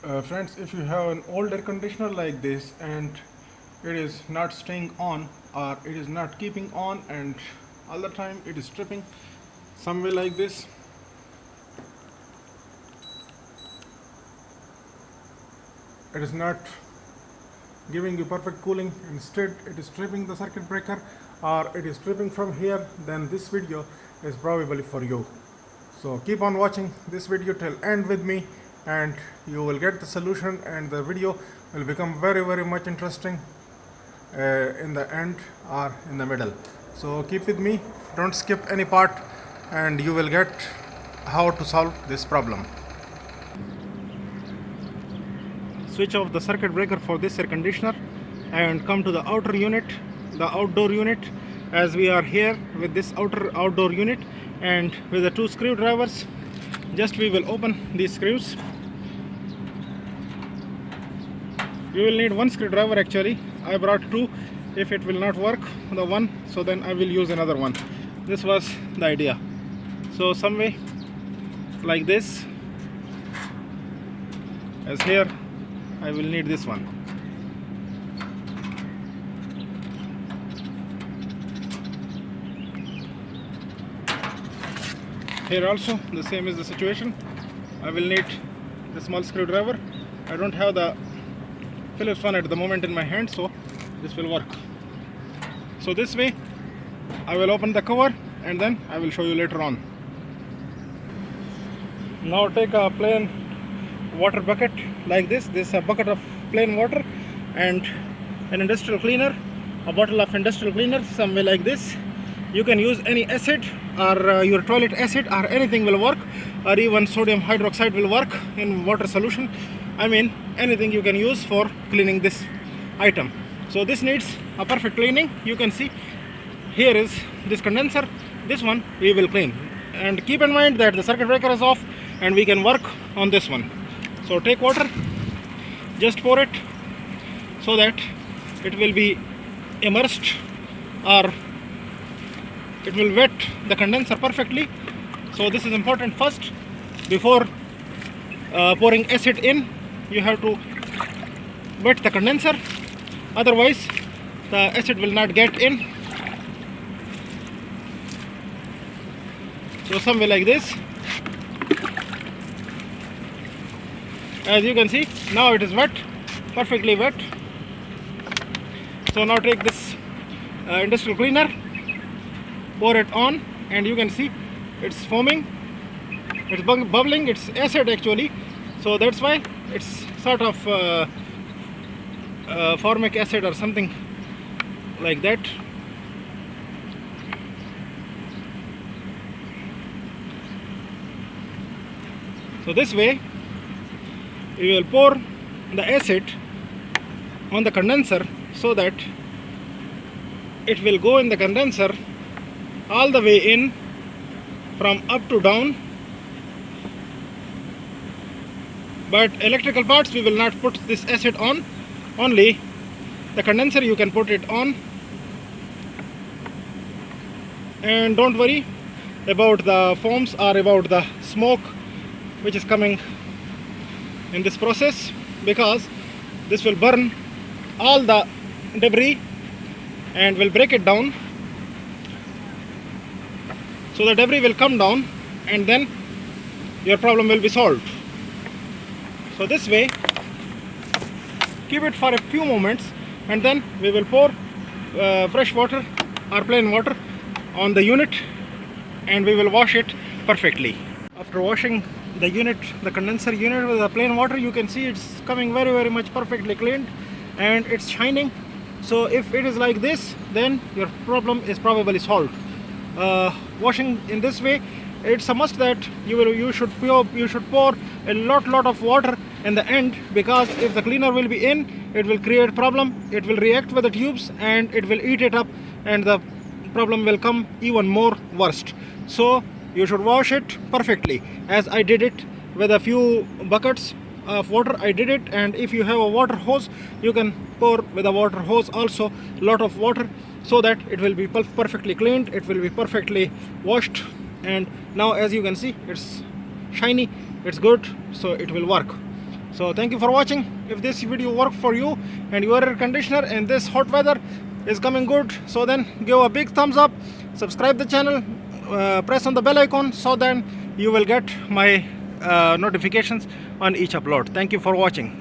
Friends, if you have an old air conditioner like this and it is not staying on or it is not keeping on and all the time it is tripping some way like this, it is not giving you perfect cooling, instead it is tripping the circuit breaker or it is tripping from here, then this video is probably for you. So keep on watching this video till end with me and you will get the solution, and the video will become very much interesting in the end or in the middle. So keep with me, don't skip any part, and you will get how to solve this problem. Switch off the circuit breaker for this air conditioner and come to the outer unit, the outdoor unit, as we are here with this outdoor unit, and with the two screwdrivers just we will open these screws. You will need one screwdriver actually. I brought two. If it will not work the one, so then I will use another one. This was the idea. So some way like this, as here I will need this one. Here also the same is the situation. I will need the small screwdriver. I don't have the Phillips one at the moment in my hand, so this will work. So this way I will open the cover and then I will show you later on. Now take a plain water bucket like this. This is a bucket of plain water and an industrial cleaner, a bottle of industrial cleaner, somewhere like this. You can use any acid or your toilet acid or anything will work, or even sodium hydroxide will work in water solution. I mean anything you can use for cleaning this item. So this needs a perfect cleaning. You can see here is this condenser. This one we will clean, and keep in mind that the circuit breaker is off and we can work on this one. So take water, just pour it so that it will be immersed, or it will wet the condenser perfectly. So this is important. First, before pouring acid in, you have to wet the condenser, otherwise the acid will not get in. So somewhere like this. As you can see, now it is wet, perfectly wet. So now take this industrial cleaner, pour it on, and you can see it's foaming, it's bubbling. It's acid actually, so that's why it's sort of formic acid or something like that. So this way we will pour the acid on the condenser so that it will go in the condenser all the way in, from up to down. But electrical parts we will not put this acid on, only the condenser you can put it on. And don't worry about the foams or about the smoke which is coming in this process, because this will burn all the debris and will break it down. So the debris will come down and then your problem will be solved. So this way, keep it for a few moments and then we will pour fresh water or plain water on the unit and we will wash it perfectly. After washing the unit, the condenser unit with the plain water, you can see it's coming very much perfectly cleaned and it's shining. So if it is like this, then your problem is probably solved. Washing in this way, it's a must that you should pour a lot of water in the end, because if the cleaner will be in, it will create problem. It will react with the tubes and it will eat it up, and the problem will come even more worst. So you should wash it perfectly, as I did it with a few buckets of water. I did it, and if you have a water hose, you can pour with a water hose also lot of water, so that it will be perfectly cleaned, it will be perfectly washed. And now as you can see, it's shiny, it's good, so it will work. So thank you for watching. If this video worked for you and your air conditioner in this hot weather is coming good, so then give a big thumbs up, subscribe the channel, press on the bell icon, so then you will get my notifications on each upload. Thank you for watching.